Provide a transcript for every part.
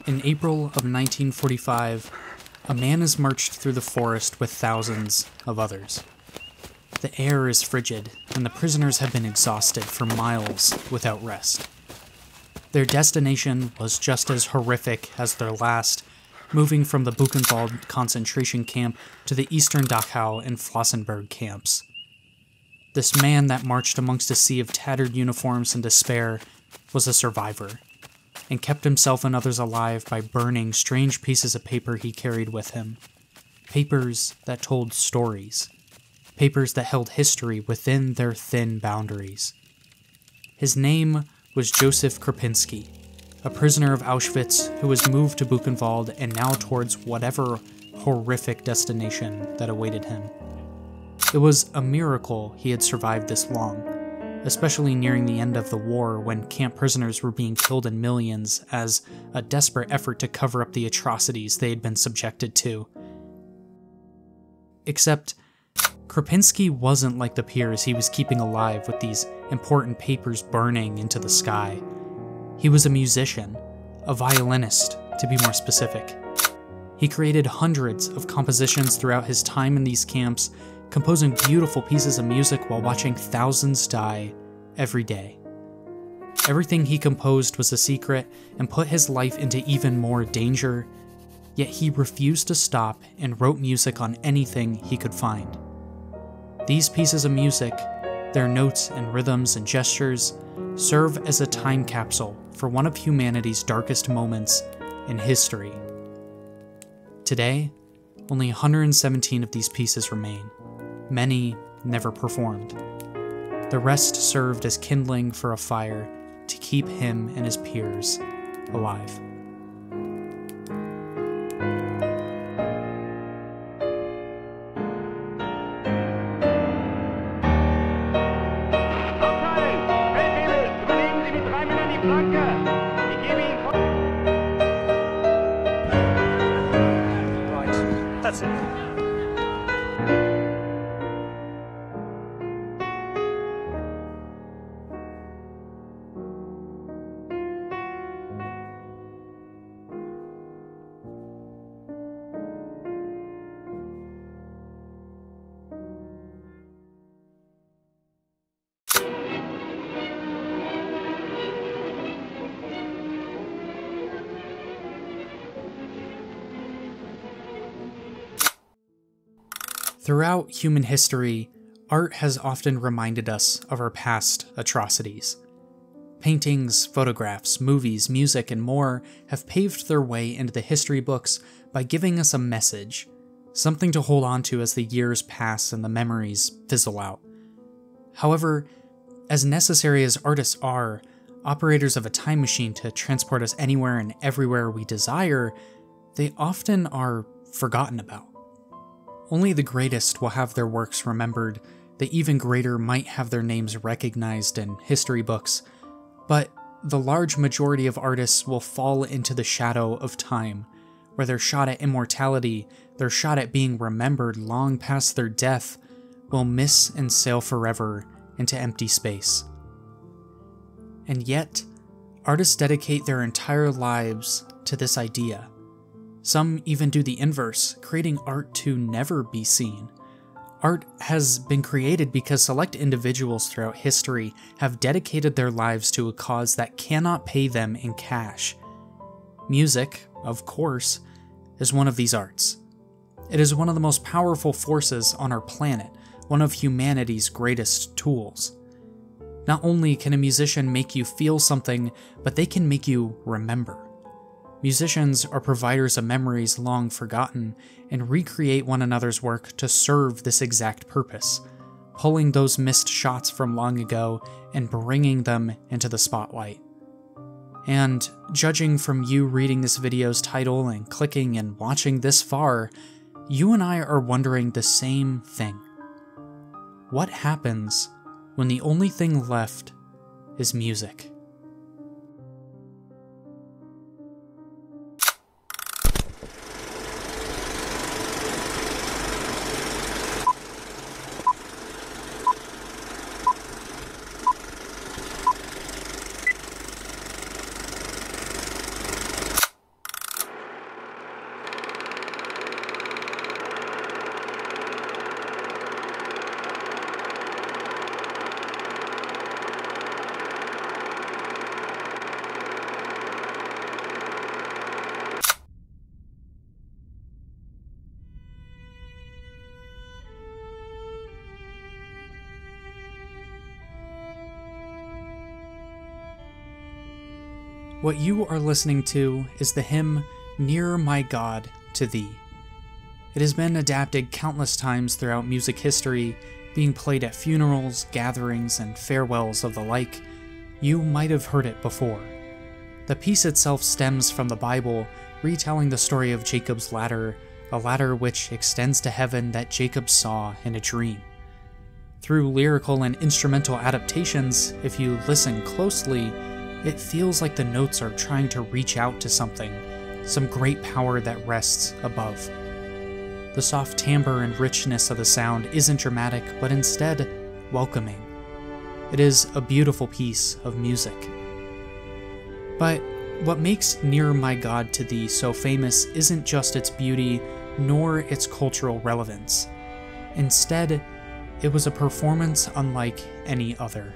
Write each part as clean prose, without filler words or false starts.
In April of 1945, a man is marched through the forest with thousands of others. The air is frigid, and the prisoners have been exhausted for miles without rest. Their destination was just as horrific as their last, moving from the Buchenwald concentration camp to the eastern Dachau and Flossenburg camps. This man that marched amongst a sea of tattered uniforms and despair was a survivor, and kept himself and others alive by burning strange pieces of paper he carried with him. Papers that told stories. Papers that held history within their thin boundaries. His name was Josef Kropinskis, a prisoner of Auschwitz who was moved to Buchenwald and now towards whatever horrific destination that awaited him. It was a miracle he had survived this long, especially nearing the end of the war when camp prisoners were being killed in millions as a desperate effort to cover up the atrocities they had been subjected to. Except, Kropinskis wasn't like the peers he was keeping alive with these important papers burning into the sky. He was a musician, a violinist, to be more specific. He created hundreds of compositions throughout his time in these camps, composing beautiful pieces of music while watching thousands die every day. Everything he composed was a secret and put his life into even more danger, yet he refused to stop and wrote music on anything he could find. These pieces of music, their notes and rhythms and gestures, serve as a time capsule for one of humanity's darkest moments in history. Today, only 117 of these pieces remain. Many never performed. The rest served as kindling for a fire to keep him and his peers alive. That's it. Throughout human history, art has often reminded us of our past atrocities. Paintings, photographs, movies, music, and more have paved their way into the history books by giving us a message, something to hold on to as the years pass and the memories fizzle out. However, as necessary as artists are, operators of a time machine to transport us anywhere and everywhere we desire, they often are forgotten about. Only the greatest will have their works remembered, the even greater might have their names recognized in history books, but the large majority of artists will fall into the shadow of time, where their shot at immortality, their shot at being remembered long past their death, will miss and sail forever into empty space. And yet, artists dedicate their entire lives to this idea. Some even do the inverse, creating art to never be seen. Art has been created because select individuals throughout history have dedicated their lives to a cause that cannot pay them in cash. Music, of course, is one of these arts. It is one of the most powerful forces on our planet, one of humanity's greatest tools. Not only can a musician make you feel something, but they can make you remember. Musicians are providers of memories long forgotten and recreate one another's work to serve this exact purpose, pulling those missed shots from long ago and bringing them into the spotlight. And judging from you reading this video's title and clicking and watching this far, you and I are wondering the same thing. What happens when the only thing left is music? What you are listening to is the hymn Nearer My God to Thee. It has been adapted countless times throughout music history, being played at funerals, gatherings, and farewells of the like. You might have heard it before. The piece itself stems from the Bible, retelling the story of Jacob's ladder, a ladder which extends to heaven that Jacob saw in a dream. Through lyrical and instrumental adaptations, if you listen closely, it feels like the notes are trying to reach out to something, some great power that rests above. The soft timbre and richness of the sound isn't dramatic, but instead welcoming. It is a beautiful piece of music. But what makes Nearer My God to Thee so famous isn't just its beauty, nor its cultural relevance. Instead, it was a performance unlike any other.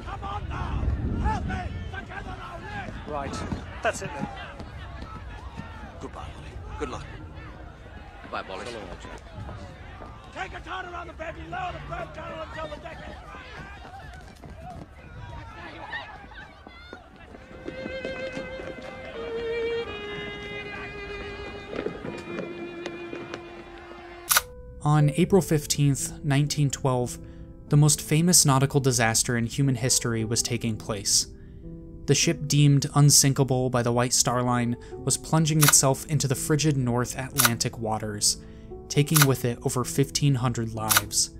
Come on now! Help me! Together now, Nick! Right. That's it then. Goodbye, Molly. Good luck. Goodbye, Molly. Take a turn around the baby, lower the bird channel until the deck is On April 15th, 1912, the most famous nautical disaster in human history was taking place. The ship deemed unsinkable by the White Star Line was plunging itself into the frigid North Atlantic waters, taking with it over 1,500 lives.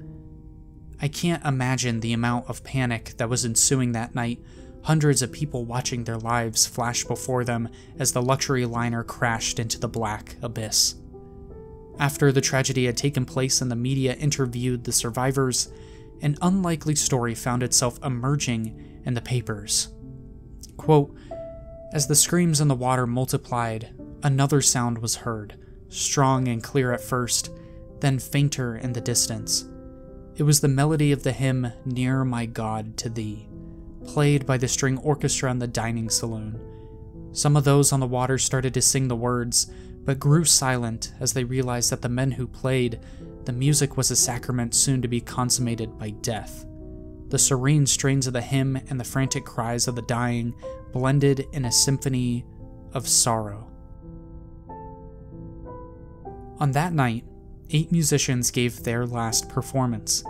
I can't imagine the amount of panic that was ensuing that night, hundreds of people watching their lives flash before them as the luxury liner crashed into the black abyss. After the tragedy had taken place and the media interviewed the survivors, an unlikely story found itself emerging in the papers. Quote, "As the screams in the water multiplied, another sound was heard, strong and clear at first, then fainter in the distance. It was the melody of the hymn Nearer My God to Thee, played by the string orchestra in the dining saloon. Some of those on the water started to sing the words, but grew silent as they realized that the men who played, the music was a sacrament soon to be consummated by death. The serene strains of the hymn and the frantic cries of the dying blended in a symphony of sorrow." On that night, 8 musicians gave their last performance,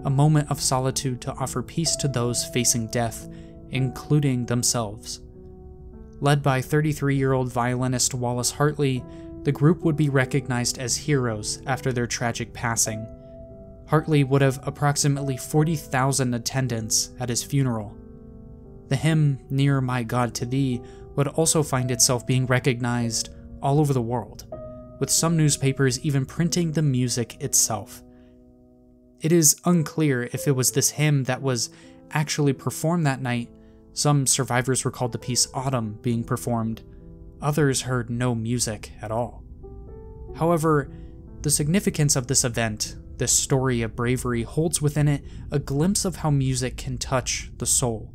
a moment of solitude to offer peace to those facing death, including themselves. Led by 33-year-old violinist Wallace Hartley, the group would be recognized as heroes after their tragic passing. Hartley would have approximately 40,000 attendants at his funeral. The hymn Nearer My God to Thee would also find itself being recognized all over the world, with some newspapers even printing the music itself. It is unclear if it was this hymn that was actually performed that night. Some survivors recalled the piece Autumn being performed. Others heard no music at all. However, the significance of this event, this story of bravery, holds within it a glimpse of how music can touch the soul.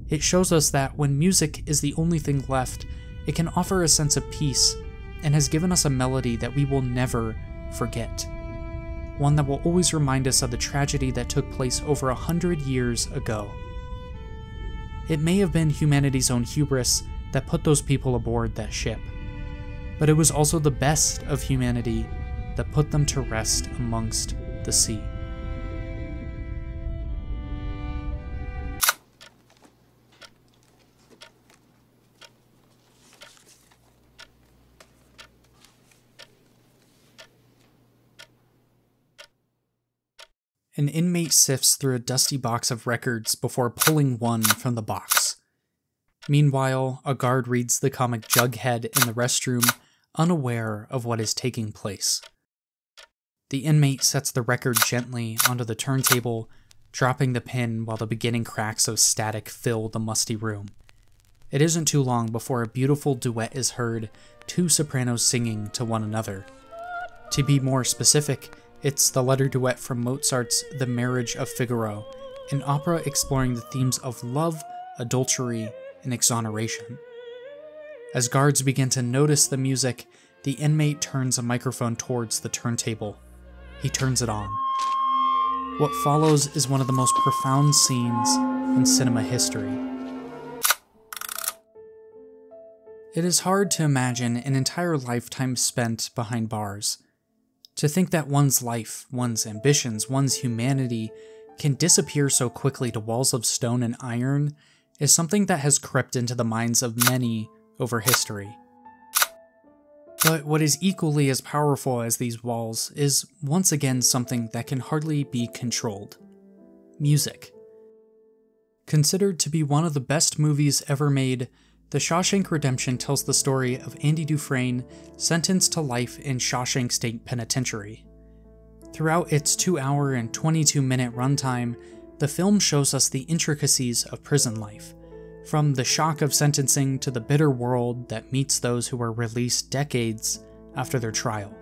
It shows us that when music is the only thing left, it can offer a sense of peace, and has given us a melody that we will never forget. One that will always remind us of the tragedy that took place over 100 years ago. It may have been humanity's own hubris that put those people aboard that ship, but it was also the best of humanity that put them to rest amongst the sea. An inmate sifts through a dusty box of records before pulling one from the box. Meanwhile, a guard reads the comic Jughead in the restroom, unaware of what is taking place. The inmate sets the record gently onto the turntable, dropping the pin while the beginning cracks of static fill the musty room. It isn't too long before a beautiful duet is heard, 2 sopranos singing to one another. To be more specific, it's the letter duet from Mozart's The Marriage of Figaro, an opera exploring the themes of love, adultery, and exoneration. As guards begin to notice the music, the inmate turns a microphone towards the turntable. He turns it on. What follows is one of the most profound scenes in cinema history. It is hard to imagine an entire lifetime spent behind bars. To think that one's life, one's ambitions, one's humanity can disappear so quickly to walls of stone and iron is something that has crept into the minds of many over history. But what is equally as powerful as these walls is once again something that can hardly be controlled: music. Considered to be one of the best movies ever made, The Shawshank Redemption tells the story of Andy Dufresne sentenced to life in Shawshank State Penitentiary. Throughout its 2-hour and 22-minute runtime, the film shows us the intricacies of prison life, from the shock of sentencing to the bitter world that meets those who are released decades after their trial.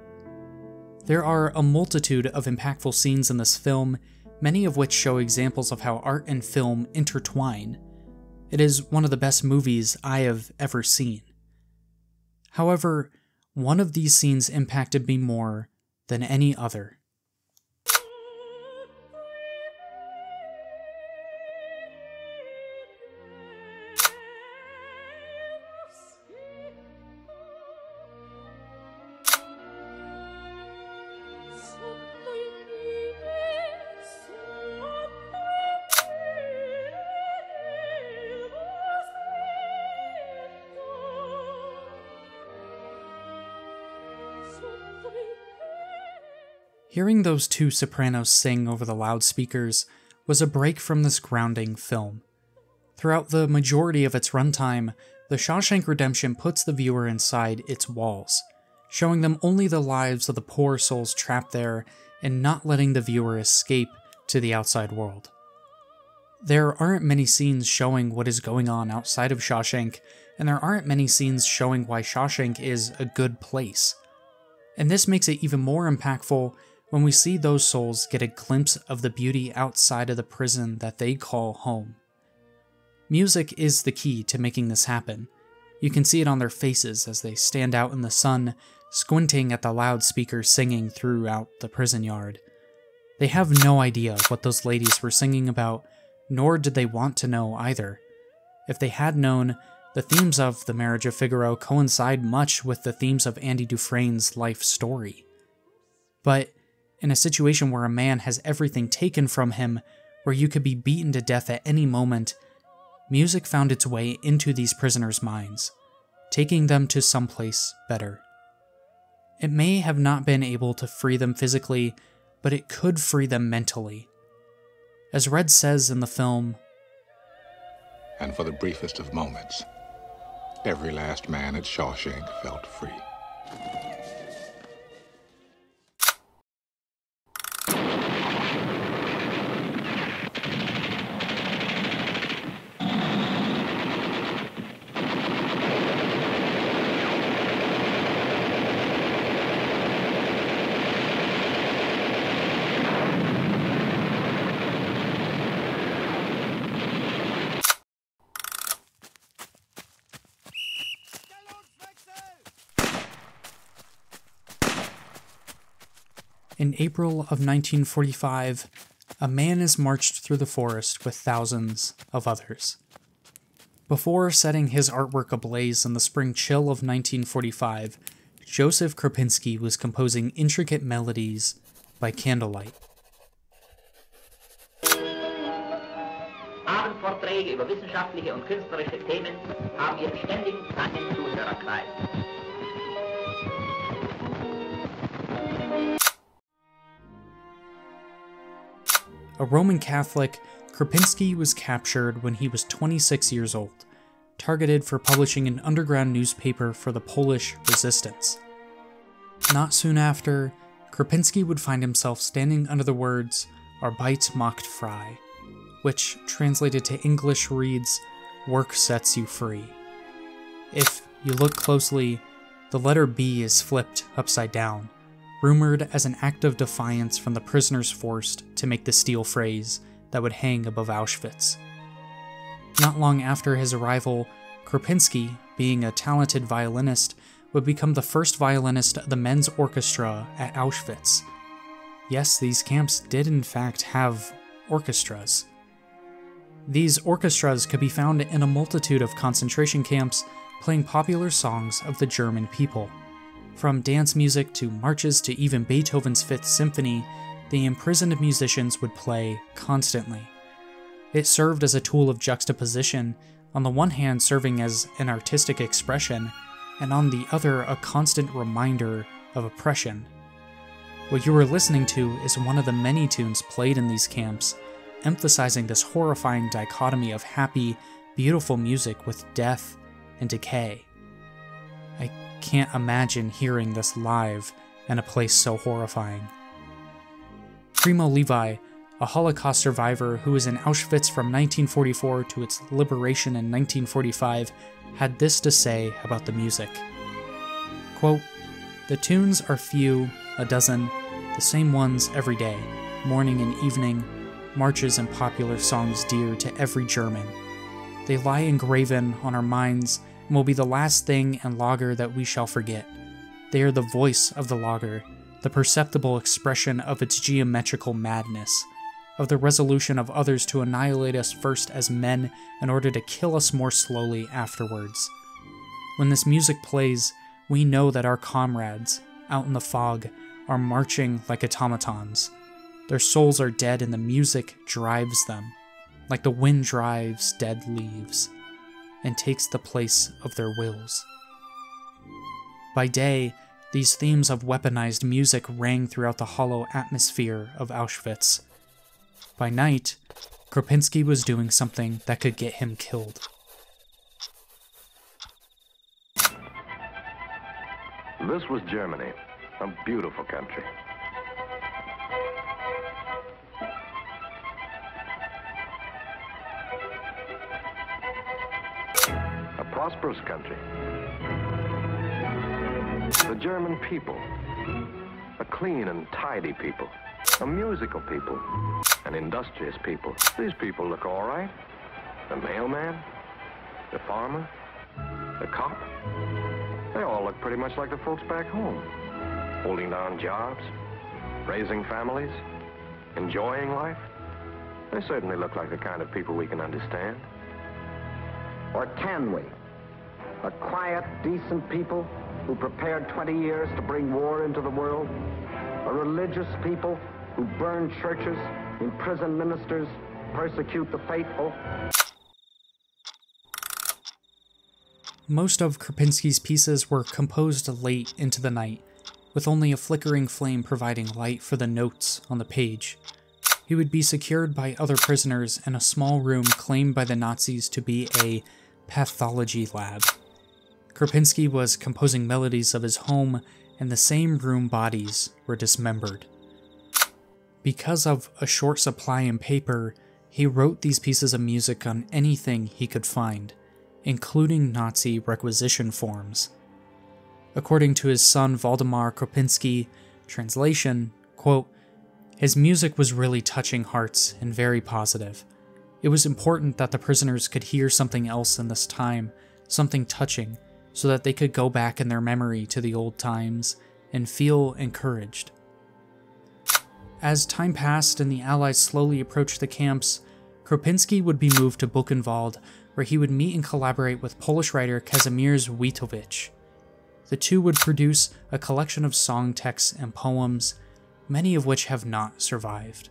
There are a multitude of impactful scenes in this film, many of which show examples of how art and film intertwine. It is one of the best movies I have ever seen. However, one of these scenes impacted me more than any other. Hearing those two sopranos sing over the loudspeakers was a break from this grounding film. Throughout the majority of its runtime, The Shawshank Redemption puts the viewer inside its walls, showing them only the lives of the poor souls trapped there and not letting the viewer escape to the outside world. There aren't many scenes showing what is going on outside of Shawshank, and there aren't many scenes showing why Shawshank is a good place. And this makes it even more impactful when we see those souls get a glimpse of the beauty outside of the prison that they call home. Music is the key to making this happen. You can see it on their faces as they stand out in the sun, squinting at the loudspeakers singing throughout the prison yard. They have no idea what those ladies were singing about, nor did they want to know either. If they had known, the themes of The Marriage of Figaro coincide much with the themes of Andy Dufresne's life story. But in a situation where a man has everything taken from him, where you could be beaten to death at any moment, music found its way into these prisoners' minds, taking them to someplace better. It may have not been able to free them physically, but it could free them mentally. As Red says in the film, "And for the briefest of moments, every last man at Shawshank felt free." In April of 1945, a man is marched through the forest with thousands of others. Before setting his artwork ablaze in the spring chill of 1945, Josef Kropinskis was composing intricate melodies by candlelight. Abendvorträge über wissenschaftliche und künstlerische Themen haben ihren ständigen kleinen Zuhörerkreis. A Roman Catholic, Kropinski was captured when he was 26 years old, targeted for publishing an underground newspaper for the Polish resistance. Not soon after, Kropinski would find himself standing under the words Arbeit macht frei, which translated to English reads, "Work sets you free." If you look closely, the letter B is flipped upside down, rumored as an act of defiance from the prisoners forced to make the steel phrase that would hang above Auschwitz. Not long after his arrival, Kropinski, being a talented violinist, would become the first violinist of the men's orchestra at Auschwitz. Yes, these camps did in fact have orchestras. These orchestras could be found in a multitude of concentration camps, playing popular songs of the German people. From dance music to marches to even Beethoven's Fifth Symphony, the imprisoned musicians would play constantly. It served as a tool of juxtaposition, on the one hand serving as an artistic expression, and on the other a constant reminder of oppression. What you are listening to is one of the many tunes played in these camps, emphasizing this horrifying dichotomy of happy, beautiful music with death and decay. I can't imagine hearing this live in a place so horrifying. Primo Levi, a Holocaust survivor who was in Auschwitz from 1944 to its liberation in 1945, had this to say about the music. Quote, "The tunes are few, a dozen, the same ones every day, morning and evening, marches and popular songs dear to every German. They lie engraven on our minds and will be the last thing and lager that we shall forget. They are the voice of the lager, the perceptible expression of its geometrical madness, of the resolution of others to annihilate us first as men in order to kill us more slowly afterwards. When this music plays, we know that our comrades, out in the fog, are marching like automatons. Their souls are dead and the music drives them, like the wind drives dead leaves, and takes the place of their wills." By day, these themes of weaponized music rang throughout the hollow atmosphere of Auschwitz. By night, Kropinski was doing something that could get him killed. This was Germany, a beautiful country. A prosperous country. The German people, a clean and tidy people, a musical people, an industrious people. These people look all right. The mailman, the farmer, the cop, they all look pretty much like the folks back home, holding down jobs, raising families, enjoying life. They certainly look like the kind of people we can understand. Or can we? A quiet, decent people who prepared 20 years to bring war into the world? A religious people who burn churches, imprison ministers, persecute the faithful? Most of Kropinski's pieces were composed late into the night, with only a flickering flame providing light for the notes on the page. He would be secured by other prisoners in a small room claimed by the Nazis to be a pathology lab. Kropinski was composing melodies of his home, and the same room bodies were dismembered. Because of a short supply in paper, he wrote these pieces of music on anything he could find, including Nazi requisition forms. According to his son Waldemar Kropinski, translation, quote, "His music was really touching hearts and very positive. It was important that the prisoners could hear something else in this time, something touching, so that they could go back in their memory to the old times and feel encouraged." As time passed and the Allies slowly approached the camps, Kropinski would be moved to Buchenwald, where he would meet and collaborate with Polish writer Kazimierz Witowicz. The two would produce a collection of song texts and poems, many of which have not survived.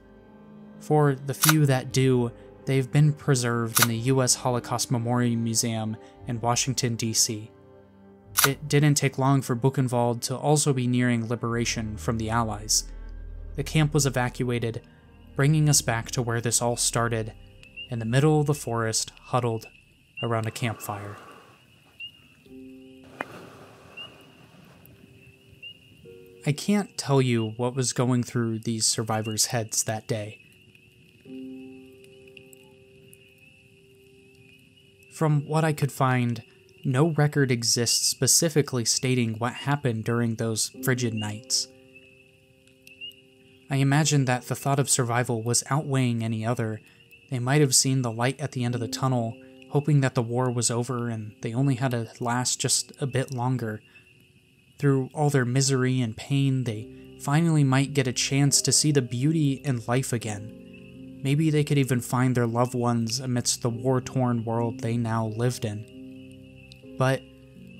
For the few that do, they've been preserved in the U.S. Holocaust Memorial Museum in Washington, D.C. It didn't take long for Buchenwald to also be nearing liberation from the Allies. The camp was evacuated, bringing us back to where this all started, in the middle of the forest, huddled around a campfire. I can't tell you what was going through these survivors' heads that day. From what I could find, no record exists specifically stating what happened during those frigid nights. I imagine that the thought of survival was outweighing any other. They might have seen the light at the end of the tunnel, hoping that the war was over and they only had to last just a bit longer. Through all their misery and pain, they finally might get a chance to see the beauty in life again. Maybe they could even find their loved ones amidst the war-torn world they now lived in. But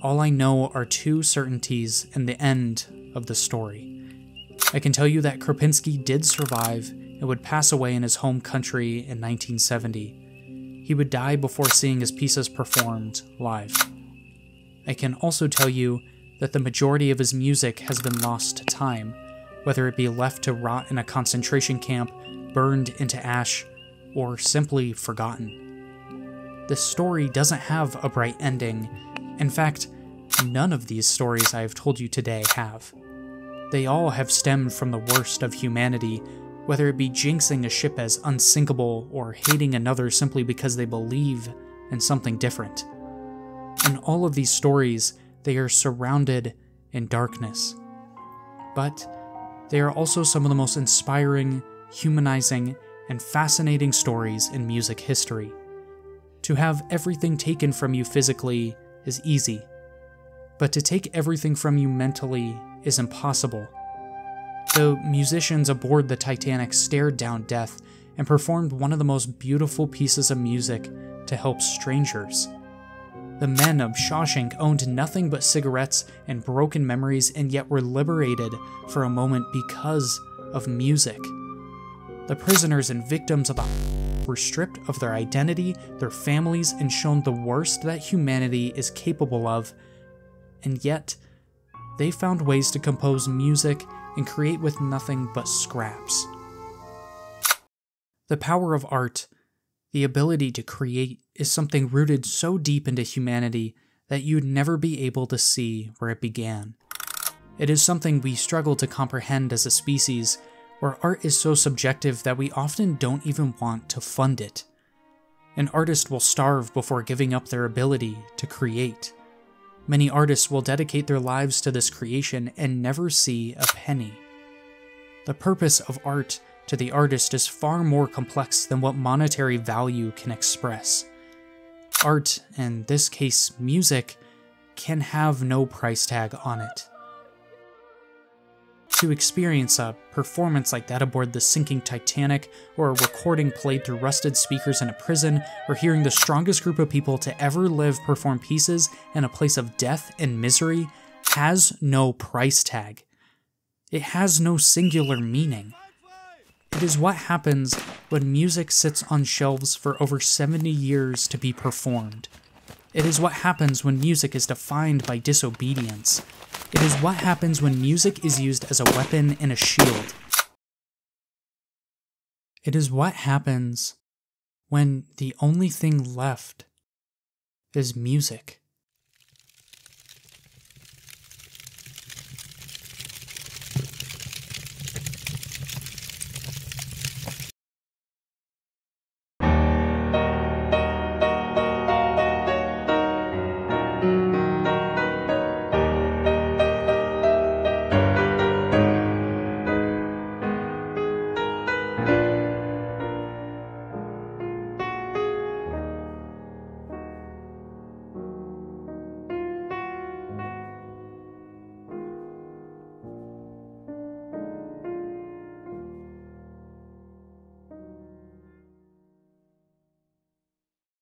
all I know are two certainties in the end of the story. I can tell you that Kropinski did survive and would pass away in his home country in 1970. He would die before seeing his pieces performed live. I can also tell you that the majority of his music has been lost to time, whether it be left to rot in a concentration camp, burned into ash, or simply forgotten. This story doesn't have a bright ending. In fact, none of these stories I have told you today have. They all have stemmed from the worst of humanity, whether it be jinxing a ship as unsinkable or hating another simply because they believe in something different. In all of these stories, they are surrounded in darkness. But they are also some of the most inspiring, humanizing, and fascinating stories in music history. To have everything taken from you physically is easy, but to take everything from you mentally is impossible. The musicians aboard the Titanic stared down death and performed one of the most beautiful pieces of music to help strangers. The men of Shawshank owned nothing but cigarettes and broken memories, and yet were liberated for a moment because of music. The prisoners and victims of the were stripped of their identity, their families, and shown the worst that humanity is capable of, and yet they found ways to compose music and create with nothing but scraps. The power of art, the ability to create, is something rooted so deep into humanity that you'd never be able to see where it began. It is something we struggle to comprehend as a species, where art is so subjective that we often don't even want to fund it. An artist will starve before giving up their ability to create. Many artists will dedicate their lives to this creation and never see a penny. The purpose of art to the artist is far more complex than what monetary value can express. Art, in this case music, can have no price tag on it. To experience a performance like that aboard the sinking Titanic, or a recording played through rusted speakers in a prison, or hearing the strongest group of people to ever live perform pieces in a place of death and misery, has no price tag. It has no singular meaning. It is what happens when music sits on shelves for over 70 years to be performed. It is what happens when music is defined by disobedience. It is what happens when music is used as a weapon and a shield. It is what happens when the only thing left is music.